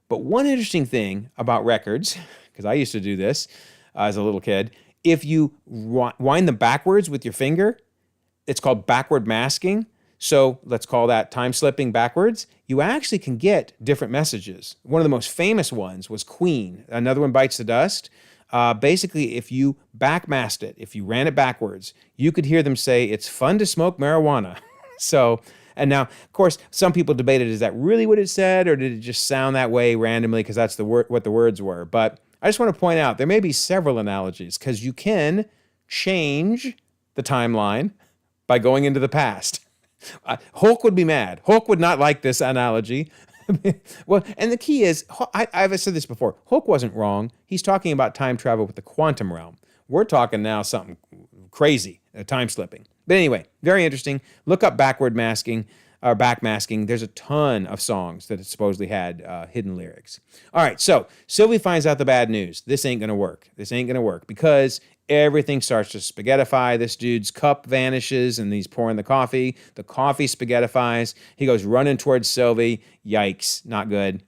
But one interesting thing about records, because I used to do this as a little kid, if you wind them backwards with your finger, it's called backward masking. So let's call that time slipping backwards. You actually can get different messages. One of the most famous ones was Queen. Another one, Bites the Dust. Basically, if you backmasked it, if you ran it backwards, you could hear them say, it's fun to smoke marijuana. So, and now, of course, some people debated, is that really what it said, or did it just sound that way randomly because that's what the words were? But I just want to point out, there may be several analogies because you can change the timeline by going into the past. Hulk would be mad. Hulk would not like this analogy. Well, and the key is, I've said this before, Hulk wasn't wrong. He's talking about time travel with the quantum realm. We're talking now something crazy, time slipping. But anyway, very interesting. Look up backward masking or backmasking. There's a ton of songs that supposedly had hidden lyrics. All right, so Sylvie finds out the bad news. This ain't going to work. This ain't going to work because everything starts to spaghettify. This dude's cup vanishes and he's pouring the coffee. The coffee spaghettifies. He goes running towards Sylvie. Yikes, not good.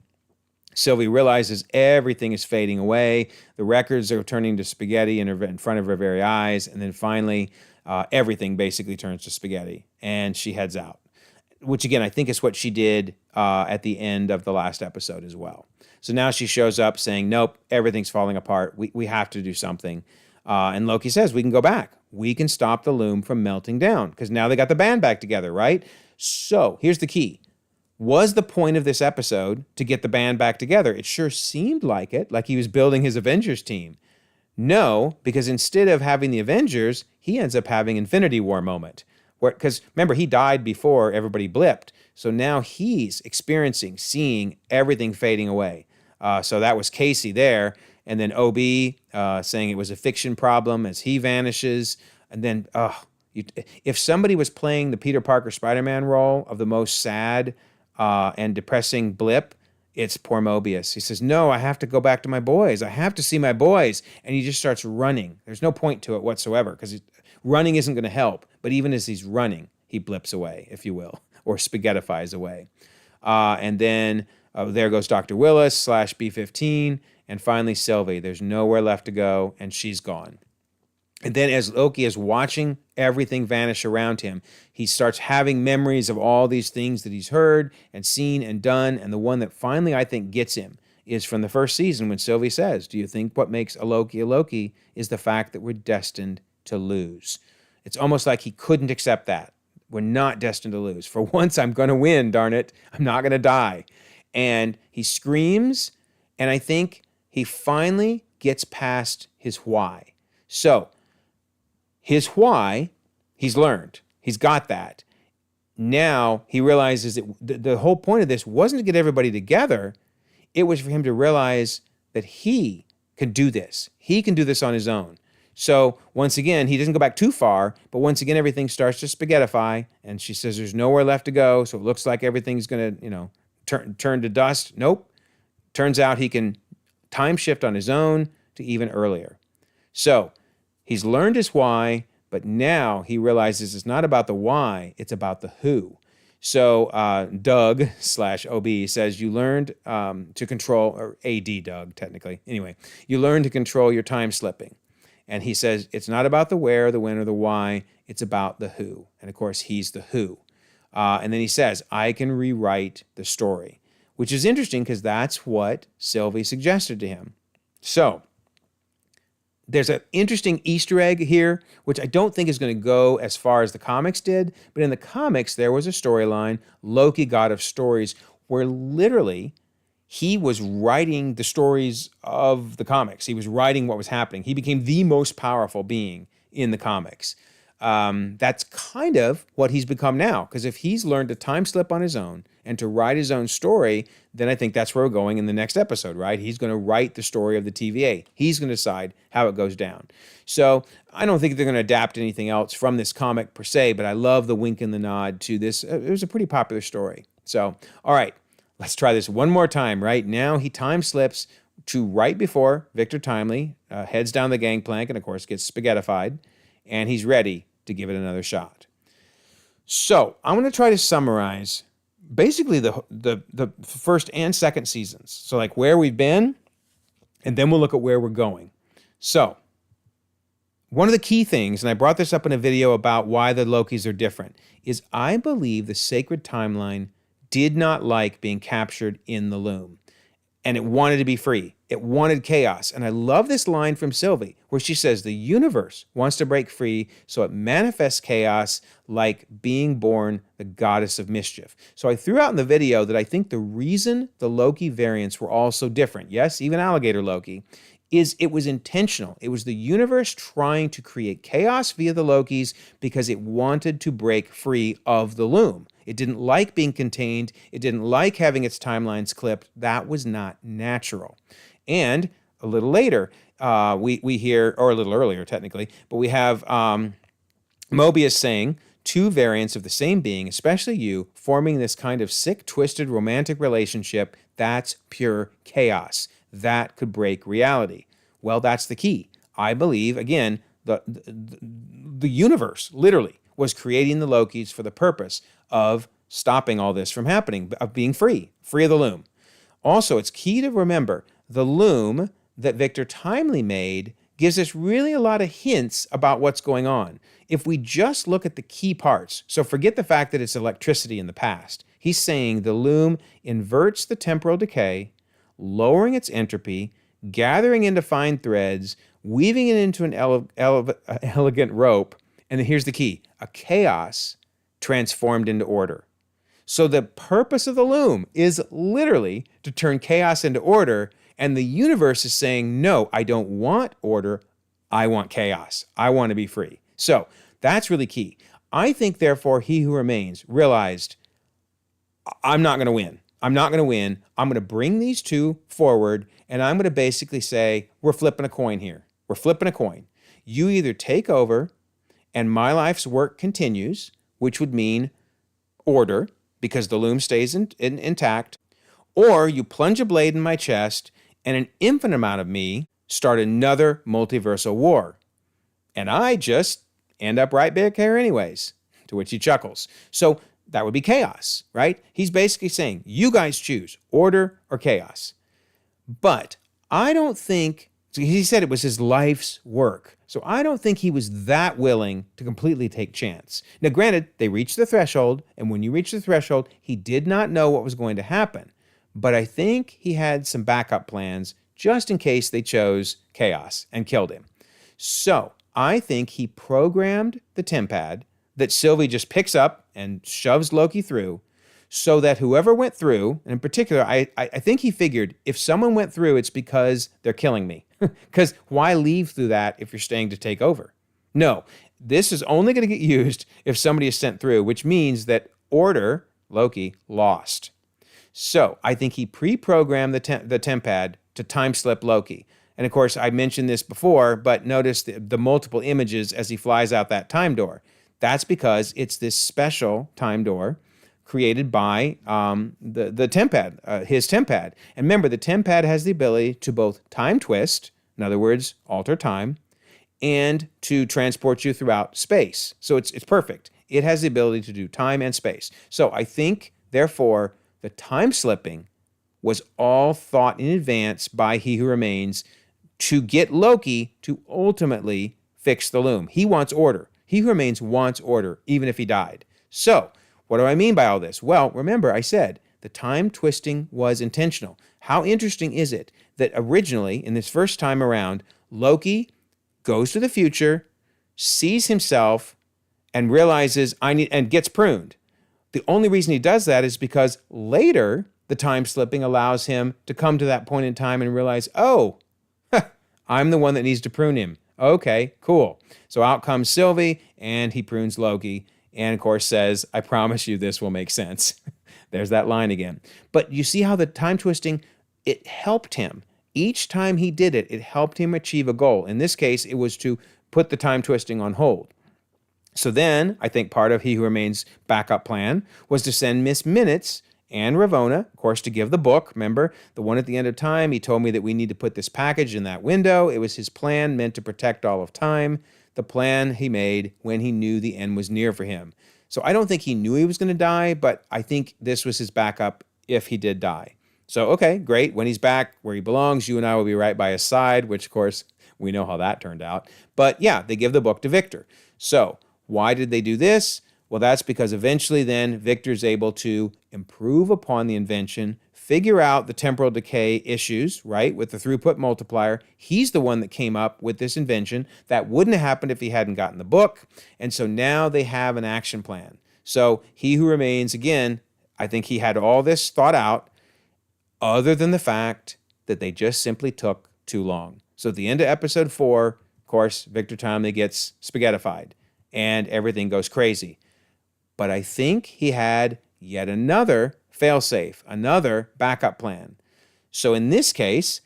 Sylvie realizes everything is fading away. The records are turning to spaghetti in front of her very eyes. And then finally, everything basically turns to spaghetti and she heads out. Which again, I think is what she did at the end of the last episode as well. So now she shows up saying, nope, everything's falling apart. We have to do something. And Loki says, we can go back. We can stop the loom from melting down because now they got the band back together, right? So here's the key. Was the point of this episode to get the band back together? It sure seemed like it, like he was building his Avengers team. No, because instead of having the Avengers, he ends up having Infinity War moment. Because remember, he died before everybody blipped. So now he's seeing everything fading away. So that was Casey there. And then OB saying it was a fiction problem as he vanishes. And then if somebody was playing the Peter Parker Spider-Man role of the most sad and depressing blip, it's poor Mobius. He says, no, I have to go back to my boys. I have to see my boys. And he just starts running. There's no point to it whatsoever because running isn't going to help. But even as he's running, he blips away, if you will, or spaghettifies away. And then there goes Dr. Willis / B-15. And finally, Sylvie. There's nowhere left to go, and she's gone. And then as Loki is watching everything vanish around him, he starts having memories of all these things that he's heard and seen and done. And the one that finally, I think, gets him is from the first season when Sylvie says, do you think what makes a Loki is the fact that we're destined to lose? It's almost like he couldn't accept that. We're not destined to lose. For once, I'm going to win, darn it. I'm not going to die. And he screams, and I think he finally gets past his why. So, his why, he's learned. He's got that. Now, he realizes that the whole point of this wasn't to get everybody together. It was for him to realize that he can do this. He can do this on his own. So once again, he doesn't go back too far, but once again, everything starts to spaghettify, and she says there's nowhere left to go, so it looks like everything's going to, turn to dust. Nope. Turns out he can time shift on his own to even earlier. So he's learned his why, but now he realizes it's not about the why, it's about the who. So Doug / OB says you learned to control, or AD Doug technically, anyway, you learned to control your time slipping. And he says, it's not about the where, the when, or the why. It's about the who. And of course, he's the who. And then he says, I can rewrite the story, which is interesting because that's what Sylvie suggested to him. So There's an interesting Easter egg here, which I don't think is going to go as far as the comics did. But in the comics, there was a storyline, Loki, God of Stories, where literally he was writing the stories of the comics. He was writing what was happening. He became the most powerful being in the comics. That's kind of what he's become now. Because if he's learned to time slip on his own and to write his own story, then I think that's where we're going in the next episode, right? He's going to write the story of the TVA. He's going to decide how it goes down. So I don't think they're going to adapt anything else from this comic per se, but I love the wink and the nod to this. It was a pretty popular story. So, all right, let's try this one more time, right? Now he time slips to right before Victor Timely heads down the gangplank and, of course, gets spaghettified, and he's ready to give it another shot. So I'm going to try to summarize basically the first and second seasons. So like where we've been, and then we'll look at where we're going. So one of the key things, and I brought this up in a video about why the Lokis are different, is I believe the sacred timeline did not like being captured in the loom. And it wanted to be free. It wanted chaos. And I love this line from Sylvie where she says the universe wants to break free, so it manifests chaos like being born the goddess of mischief. So I threw out in the video that I think the reason the Loki variants were all so different, yes, even alligator Loki, is it was intentional. It was the universe trying to create chaos via the Lokis because it wanted to break free of the loom. It didn't like being contained. It didn't like having its timelines clipped. That was not natural. And a little later, we hear, or a little earlier technically, but we have Mobius saying, two variants of the same being, especially you, forming this kind of sick, twisted, romantic relationship, that's pure chaos. That could break reality. Well, that's the key. I believe, again, the universe literally was creating the Lokis for the purpose of stopping all this from happening, of being free of the loom. Also, it's key to remember the loom that Victor Timely made gives us really a lot of hints about what's going on. If we just look at the key parts, so forget the fact that it's electricity in the past. He's saying the loom inverts the temporal decay, lowering its entropy, gathering into fine threads, weaving it into an elegant rope, and then here's the key, a chaos transformed into order. So the purpose of the loom is literally to turn chaos into order, and the universe is saying, no, I don't want order, I want chaos. I want to be free. So that's really key. I think, therefore, He Who Remains realized, I'm not going to win. I'm not going to win. I'm going to bring these two forward, and I'm going to basically say, we're flipping a coin here. We're flipping a coin. You either take over, and my life's work continues, which would mean order, because the loom stays intact, or you plunge a blade in my chest, and an infinite amount of me start another multiversal war. And I just end up right back here anyways, to which he chuckles. So that would be chaos, right? He's basically saying, you guys choose order or chaos. But I don't think, he said it was his life's work. So I don't think he was that willing to completely take chance. Now, granted, they reached the threshold, and when you reach the threshold, he did not know what was going to happen. But I think he had some backup plans just in case they chose chaos and killed him. So I think he programmed the TemPad that Sylvie just picks up and shoves Loki through, so that whoever went through, and in particular, I think he figured if someone went through, it's because they're killing me. Because why leave through that if you're staying to take over? No, this is only going to get used if somebody is sent through, which means that order, Loki, lost. So I think he pre-programmed the TemPad to time slip Loki. And of course, I mentioned this before, but notice the multiple images as he flies out that time door. That's because it's this special time door created by the TemPad, his TemPad. And remember, the TemPad has the ability to both time twist, in other words, alter time, and to transport you throughout space. So it's perfect. It has the ability to do time and space. So I think, therefore, the time slipping was all thought in advance by He Who Remains to get Loki to ultimately fix the loom. He wants order. He Who Remains wants order, even if he died. So, what do I mean by all this? Well, remember I said the time twisting was intentional. How interesting is it that originally, in this first time around, Loki goes to the future, sees himself, and realizes and gets pruned. The only reason he does that is because later the time slipping allows him to come to that point in time and realize, oh, I'm the one that needs to prune him. Okay, cool. So out comes Sylvie, and he prunes Loki, and of course says, I promise you this will make sense. There's that line again. But you see how the time twisting, it helped him. Each time he did it, it helped him achieve a goal. In this case, it was to put the time twisting on hold. So then, I think part of He Who Remains' backup plan was to send Miss Minutes and Ravonna, of course, to give the book. Remember, the one at the end of time, he told me that we need to put this package in that window. It was his plan meant to protect all of time, the plan he made when he knew the end was near for him. So I don't think he knew he was going to die, but I think this was his backup if he did die. So, okay, great. When he's back where he belongs, you and I will be right by his side, which, of course, we know how that turned out. But yeah, they give the book to Victor. So why did they do this? Well, that's because eventually then Victor's able to improve upon the invention, figure out the temporal decay issues, right, with the throughput multiplier. He's the one that came up with this invention. That wouldn't have happened if he hadn't gotten the book. And so now they have an action plan. So He Who Remains, again, I think he had all this thought out, other than the fact that they just simply took too long. So at the end of episode 4, of course, Victor Timely gets spaghettified and everything goes crazy. But I think he had yet another failsafe, another backup plan. So in this case,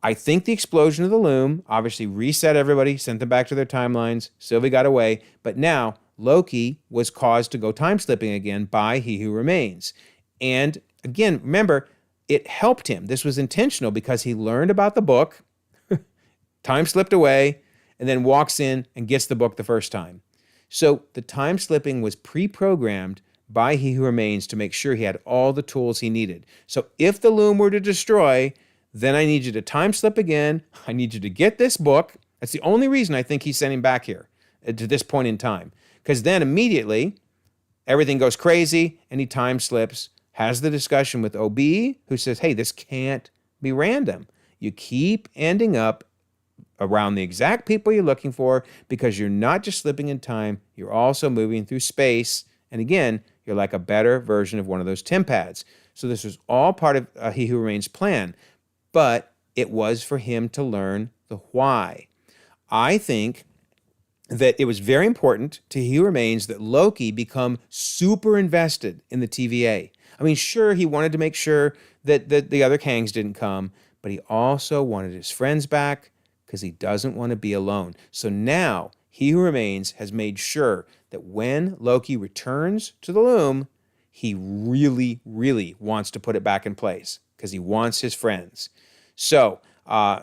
I think the explosion of the loom obviously reset everybody, sent them back to their timelines. Sylvie got away. But now Loki was caused to go time slipping again by He Who Remains. And again, remember, it helped him. This was intentional because he learned about the book, time slipped away, and then walks in and gets the book the first time. So the time slipping was pre-programmed by He Who Remains to make sure he had all the tools he needed. So if the loom were to destroy, then I need you to time slip again. I need you to get this book. That's the only reason I think he's sending back here to this point in time. Because then immediately everything goes crazy and he time slips, has the discussion with OB, who says, hey, this can't be random. You keep ending up around the exact people you're looking for because you're not just slipping in time, you're also moving through space. And again, you're like a better version of one of those TemPads. So this was all part of He Who Remains' plan, but it was for him to learn the why. I think that it was very important to He Who Remains that Loki become super invested in the TVA. I mean, sure, he wanted to make sure that the other Kangs didn't come, but he also wanted his friends back because he doesn't want to be alone. So now He Who Remains has made sure that when Loki returns to the loom, he really, really wants to put it back in place because he wants his friends. So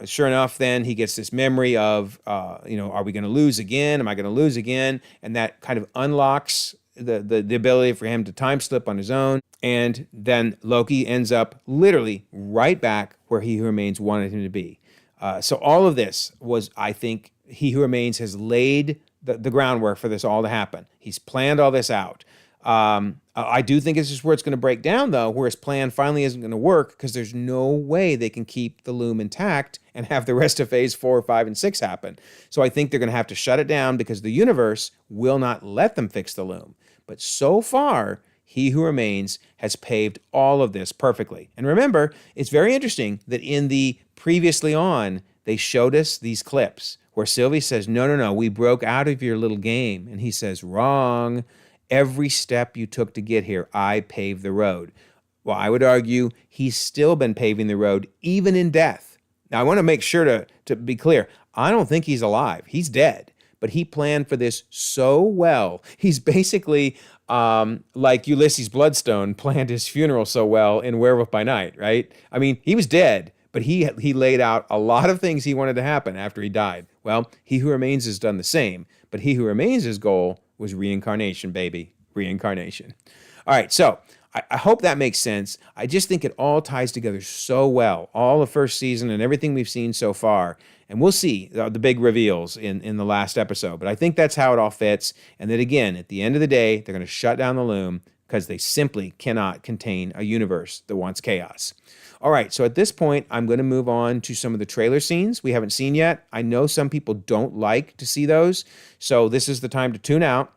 sure enough, then he gets this memory of, are we going to lose again? Am I going to lose again? And that kind of unlocks the ability for him to time slip on his own. And then Loki ends up literally right back where He Who Remains wanted him to be. So all of this was, I think, He Who Remains has laid the groundwork for this all to happen. He's planned all this out. I do think this is where it's going to break down, though, where his plan finally isn't going to work because there's no way they can keep the loom intact and have the rest of phase 4, 5, and 6 happen. So I think they're going to have to shut it down because the universe will not let them fix the loom. But so far, He Who Remains has paved all of this perfectly. And remember, it's very interesting that in the previously on, they showed us these clips where Sylvie says, no, we broke out of your little game. And he says, wrong. Every step you took to get here, I paved the road. Well, I would argue he's still been paving the road, even in death. Now, I want to make sure to be clear. I don't think he's alive. He's dead. But he planned for this so well. He's basically like Ulysses Bloodstone planned his funeral so well in Werewolf by Night, right? I mean, he was dead, but he laid out a lot of things he wanted to happen after he died. Well, He Who Remains has done the same, but He Who Remains' goal was reincarnation, baby. Reincarnation. All right, so I hope that makes sense. I just think it all ties together so well, all the first season and everything we've seen so far. And we'll see the big reveals in the last episode. But I think that's how it all fits. And that, again, at the end of the day, they're going to shut down the loom because they simply cannot contain a universe that wants chaos. All right, so at this point, I'm going to move on to some of the trailer scenes we haven't seen yet. I know some people don't like to see those, so this is the time to tune out,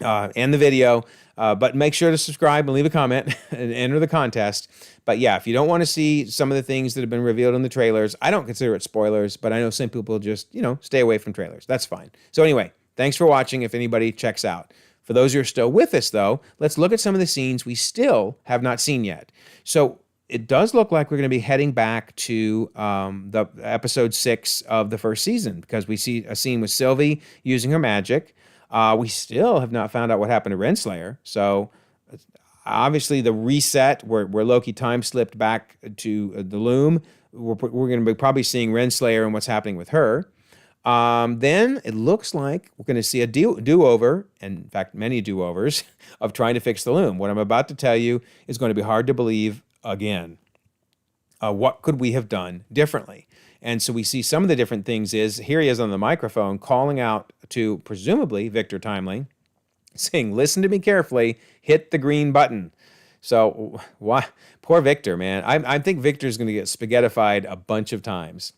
end the video, but make sure to subscribe and leave a comment and enter the contest. But yeah, if you don't want to see some of the things that have been revealed in the trailers, I don't consider it spoilers, but I know some people just, stay away from trailers. That's fine. So anyway, thanks for watching if anybody checks out. For those who are still with us, though, let's look at some of the scenes we still have not seen yet. So it does look like we're going to be heading back to the episode 6 of the first season, because we see a scene with Sylvie using her magic. We still have not found out what happened to Renslayer. So obviously the reset where Loki time slipped back to the loom, we're going to be probably seeing Renslayer and what's happening with her. Then it looks like we're going to see a do-over, and in fact, many do-overs, of trying to fix the loom. What I'm about to tell you is going to be hard to believe again. What could we have done differently? And so we see some of the different things is, here he is on the microphone calling out to, presumably, Victor Timely, saying, listen to me carefully, hit the green button. So, why? Poor Victor, man. I think Victor's going to get spaghettified a bunch of times.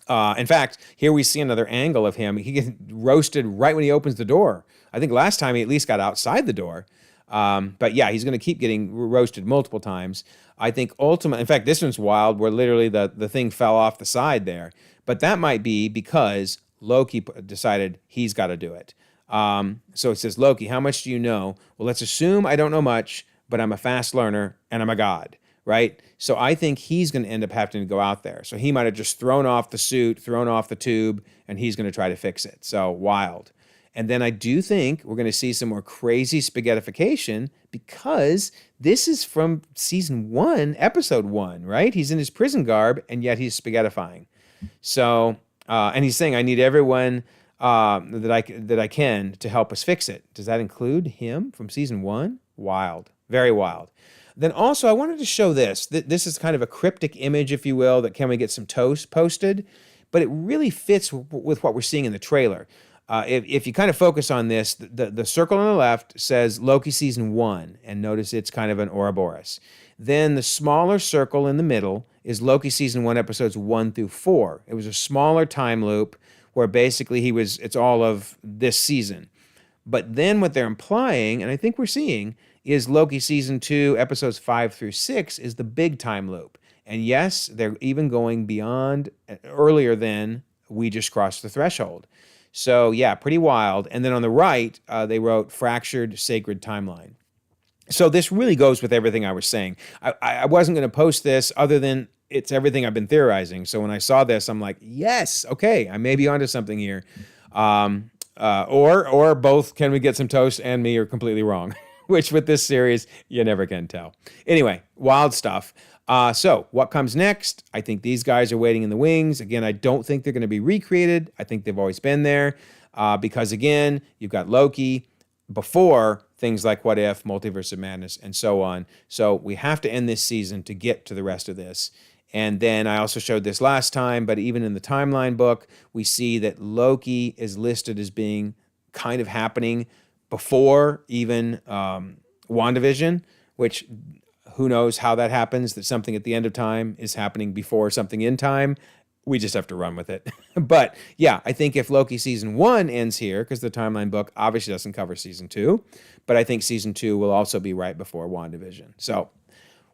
In fact, here we see another angle of him. He gets roasted right when he opens the door. I think last time he at least got outside the door. But yeah, he's going to keep getting roasted multiple times. I think ultimately, in fact, this one's wild where literally the thing fell off the side there. But that might be because Loki decided he's got to do it. So it says, Loki, how much do you know? Well, let's assume I don't know much, but I'm a fast learner and I'm a god, right? So I think he's going to end up having to go out there. So he might have just thrown off the suit, thrown off the tube, and he's going to try to fix it. So wild. And then I do think we're going to see some more crazy spaghettification, because this is from season 1, episode 1, right? He's in his prison garb, and yet he's spaghettifying. So, and he's saying, I need everyone that I can to help us fix it. Does that include him from season 1? Wild. Very wild. Then also, I wanted to show this. This is kind of a cryptic image, if you will, that Can We Get Some Toast posted, but it really fits with what we're seeing in the trailer. If you kind of focus on this, the circle on the left says Loki season 1, and notice it's kind of an Ouroboros. Then the smaller circle in the middle is Loki season 1, episodes 1 through 4. It was a smaller time loop where basically it's all of this season. But then what they're implying, and I think we're seeing, is Loki season 2, episodes 5 through 6 is the big time loop. And yes, they're even going beyond, earlier than We Just Crossed the Threshold. So yeah, pretty wild. And then on the right, they wrote Fractured Sacred Timeline. So this really goes with everything I was saying. I wasn't going to post this other than it's everything I've been theorizing. So when I saw this, I'm like, yes, okay, I may be onto something here. Or both Can We Get Some Toast and me are completely wrong, which with this series, you never can tell. Anyway, wild stuff. So what comes next? I think these guys are waiting in the wings. Again, I don't think they're going to be recreated. I think they've always been there because, again, you've got Loki before things like What If, Multiverse of Madness, and so on. So we have to end this season to get to the rest of this. And then I also showed this last time, but even in the timeline book, we see that Loki is listed as being kind of happening before even WandaVision, which who knows how that happens, that something at the end of time is happening before something in time. We just have to run with it. But yeah, I think if Loki season 1 ends here, because the timeline book obviously doesn't cover season 2, but I think season 2 will also be right before WandaVision. So,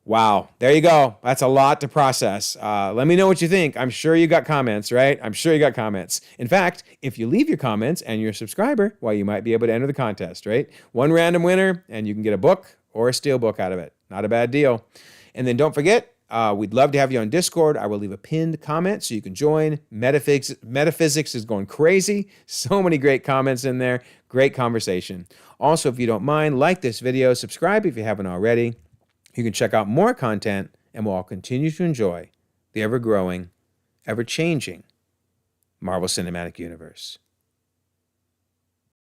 wow, there you go. That's a lot to process. Let me know what you think. I'm sure you got comments, right? I'm sure you got comments. In fact, if you leave your comments and you're a subscriber, well, you might be able to enter the contest, right? One random winner, and you can get a book or a steel book out of it. Not a bad deal. And then don't forget, we'd love to have you on Discord. I will leave a pinned comment so you can join. Metaphysics is going crazy. So many great comments in there. Great conversation. Also, if you don't mind, like this video, subscribe if you haven't already. You can check out more content, and we'll all continue to enjoy the ever-growing, ever-changing Marvel Cinematic Universe.